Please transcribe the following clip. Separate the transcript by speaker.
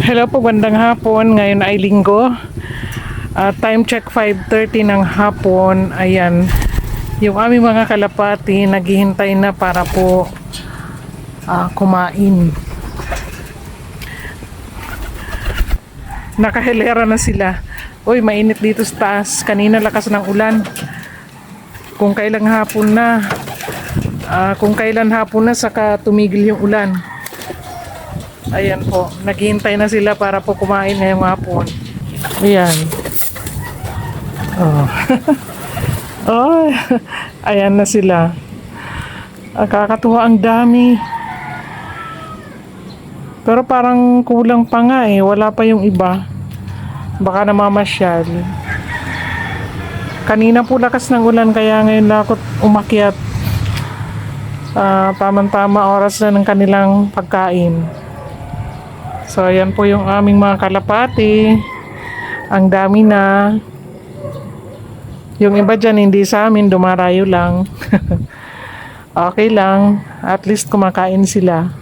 Speaker 1: Hello po, bandang hapon. Ngayon ay linggo. Time check 5:30 ng hapon. Ayan. Yung aming mga kalapati naghihintay na para po kumain. Nakahilera na sila. Uy, mainit dito sa taas. Kanina lakas ng ulan. Kung kailan hapon na saka tumigil yung ulan. Ayan po, naghihintay na sila para po kumain ngayong hapon. Ayan. Oh. Oh, ayan na sila. Kakatuwa, ang dami. Pero parang kulang pa nga eh. Wala pa yung iba. Baka namamasyal. Kanina po lakas ng ulan kaya ngayon na ako umakyat. Tamang-tama oras na ng kanilang pagkain. So, ayan po yung aming mga kalapati. Ang dami na. Yung iba dyan, hindi sa amin, dumarayo lang. Okay lang. At least kumakain sila.